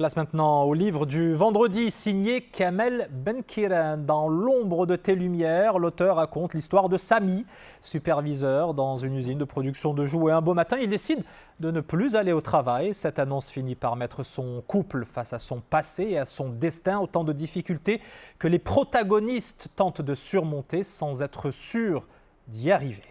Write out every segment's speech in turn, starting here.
Place maintenant au livre du vendredi signé Kamel Benkiran. Dans l'ombre de tes lumières, l'auteur raconte l'histoire de Sami, superviseur dans une usine de production de jouets. Un beau matin, il décide de ne plus aller au travail. Cette annonce finit par mettre son couple face à son passé et à son destin. Autant de difficultés que les protagonistes tentent de surmonter sans être sûrs d'y arriver.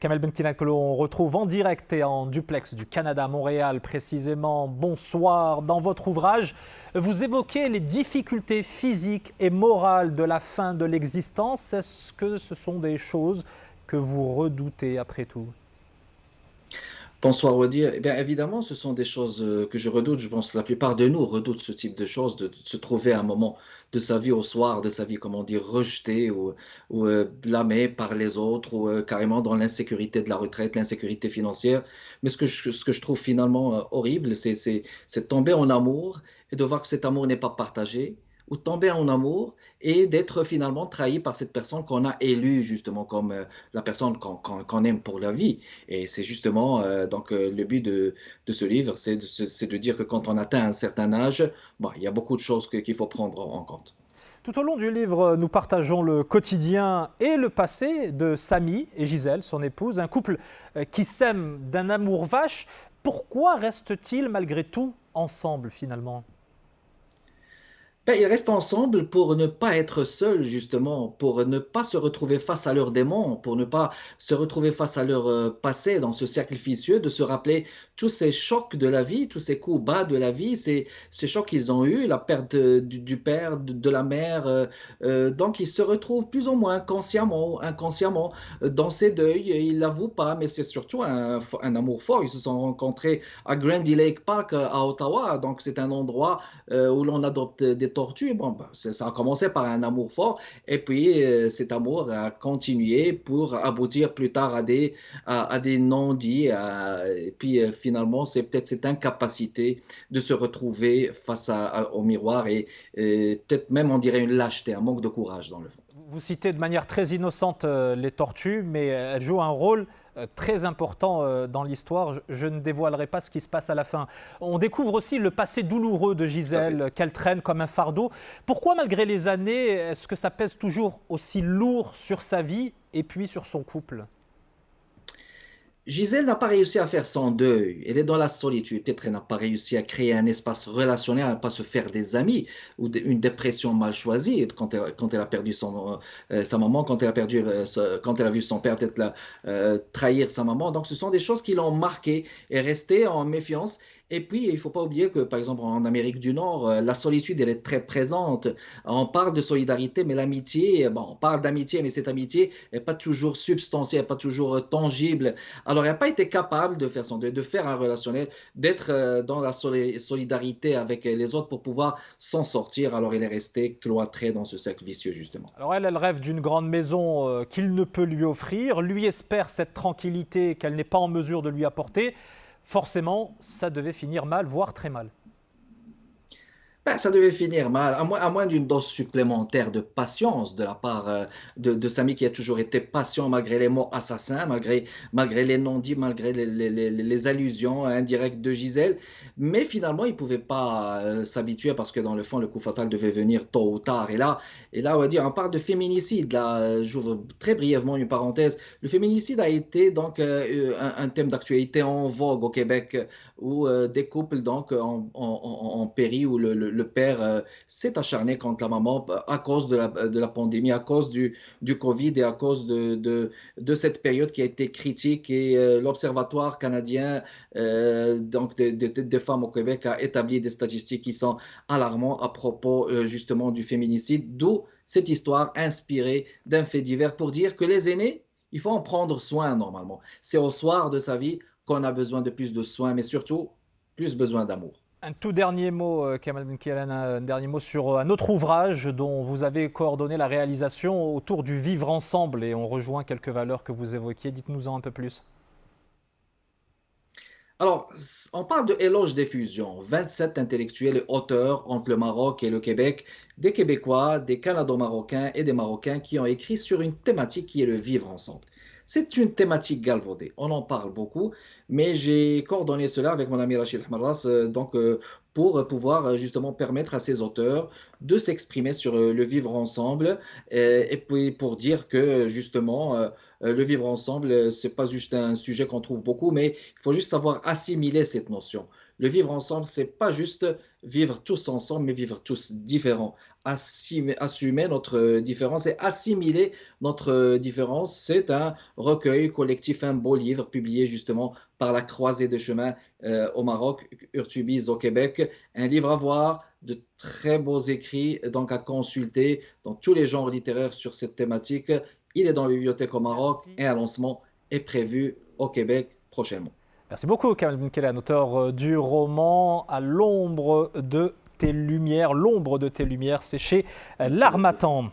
Kamel Benkiran que l'on retrouve en direct et en duplex du Canada, Montréal précisément. Bonsoir. Dans votre ouvrage, vous évoquez les difficultés physiques et morales de la fin de l'existence. Est-ce que ce sont des choses que vous redoutez après tout? Bonsoir Wadi. Eh bien, évidemment, ce sont des choses que je redoute. Je pense que la plupart de nous redoutent ce type de choses, de se trouver à un moment de sa vie, au soir de sa vie, comment dire, rejeté ou blâmé par les autres, ou carrément dans l'insécurité de la retraite, l'insécurité financière. Mais ce que je trouve finalement horrible, c'est de tomber en amour et de voir que cet amour n'est pas partagé, ou de tomber en amour et d'être finalement trahi par cette personne qu'on a élue justement comme la personne qu'on aime pour la vie. Et c'est justement le but de ce livre, c'est de dire que quand on atteint un certain âge, bon, il y a beaucoup de choses qu'il faut prendre en compte. Tout au long du livre, nous partageons le quotidien et le passé de Sami et Gisèle, son épouse, un couple qui s'aime d'un amour vache. Pourquoi reste-t-il malgré tout ensemble finalement? Ben, ils restent ensemble pour ne pas être seuls, justement, pour ne pas se retrouver face à leurs démons, pour ne pas se retrouver face à leur passé dans ce cercle vicieux, de se rappeler tous ces chocs de la vie, tous ces coups bas de la vie, ces chocs qu'ils ont eus, la perte du père, de la mère. Donc, ils se retrouvent plus ou moins consciemment ou inconsciemment dans ces deuils. Ils l'avouent pas, mais c'est surtout un amour fort. Ils se sont rencontrés à Grandy Lake Park à Ottawa, donc c'est un endroit où l'on adopte des tortues. Bon, ben, ça a commencé par un amour fort et puis cet amour a continué pour aboutir plus tard à des non-dits. Et puis finalement, c'est peut-être cette incapacité de se retrouver face au miroir et peut-être même on dirait une lâcheté, un manque de courage dans le fond. Vous citez de manière très innocente les tortues, mais elles jouent un rôle très important dans l'histoire. Je ne dévoilerai pas ce qui se passe à la fin. On découvre aussi le passé douloureux de Tout à fait. Gisèle, qu'elle traîne comme un fardeau. Pourquoi, malgré les années, est-ce que ça pèse toujours aussi lourd sur sa vie et puis sur son couple? Gisèle n'a pas réussi à faire son deuil. Elle est dans la solitude. Peut-être qu'elle n'a pas réussi à créer un espace relationnel, à ne pas se faire des amis ou une dépression mal choisie quand elle a perdu sa maman, quand elle a vu son père peut-être trahir sa maman. Donc, ce sont des choses qui l'ont marqué et resté en méfiance. Et puis, il ne faut pas oublier que, par exemple, en Amérique du Nord, la solitude, elle est très présente. On parle de solidarité, mais l'amitié, bon, on parle d'amitié, mais cette amitié n'est pas toujours substantielle, pas toujours tangible. Alors, il n'a pas été capable de faire son deuil, de faire un relationnel, d'être dans la solidarité avec les autres pour pouvoir s'en sortir. Alors, il est resté cloîtré dans ce cercle vicieux, justement. Alors elle rêve d'une grande maison qu'il ne peut lui offrir. Lui espère cette tranquillité qu'elle n'est pas en mesure de lui apporter. Forcément, ça devait finir mal, voire très mal. Ben, ça devait finir mal, à moins d'une dose supplémentaire de patience de la part de Samy qui a toujours été patient malgré les mots assassins, malgré les non-dits, malgré les allusions indirectes de Gisèle. Mais finalement, il ne pouvait pas s'habituer parce que dans le fond, le coup fatal devait venir tôt ou tard. Et là, on va dire, on parle de féminicide. Là, j'ouvre très brièvement une parenthèse. Le féminicide a été donc un thème d'actualité en vogue au Québec où des couples donc en péri où le père s'est acharné contre la maman à cause de la pandémie, à cause du Covid et à cause de cette période qui a été critique. Et l'Observatoire canadien donc des femmes au Québec a établi des statistiques qui sont alarmantes à propos justement du féminicide, d'où cette histoire inspirée d'un fait divers pour dire que les aînés, il faut en prendre soin normalement. C'est au soir de sa vie qu'on a besoin de plus de soins, mais surtout plus besoin d'amour. Un tout dernier mot, Kamel Benkiran, un dernier mot sur un autre ouvrage dont vous avez coordonné la réalisation autour du vivre ensemble et on rejoint quelques valeurs que vous évoquiez. Dites-nous-en un peu plus. Alors, on parle de éloge des fusions. 27 intellectuels et auteurs entre le Maroc et le Québec, des Québécois, des Canado-Marocains et des Marocains qui ont écrit sur une thématique qui est le vivre ensemble. C'est une thématique galvaudée. On en parle beaucoup, mais j'ai coordonné cela avec mon ami Rachid Hamarras, pour pouvoir justement permettre à ces auteurs de s'exprimer sur le vivre ensemble et puis pour dire que justement le vivre ensemble, c'est pas juste un sujet qu'on trouve beaucoup, mais il faut juste savoir assimiler cette notion. Le vivre ensemble, c'est pas juste vivre tous ensemble, mais vivre tous différents. Assumer notre différence et assimiler notre différence, c'est un recueil collectif, un beau livre publié justement par la Croisée des Chemins au Maroc, Urtubise au Québec. Un livre à voir, de très beaux écrits, donc à consulter dans tous les genres littéraires sur cette thématique. Il est dans la bibliothèque au Maroc Merci. et un lancement est prévu au Québec prochainement. Merci beaucoup, Kamel Benkiran, auteur du roman À l'ombre de tes lumières. L'ombre de tes lumières, c'est chez Merci beaucoup. L'Harmattan.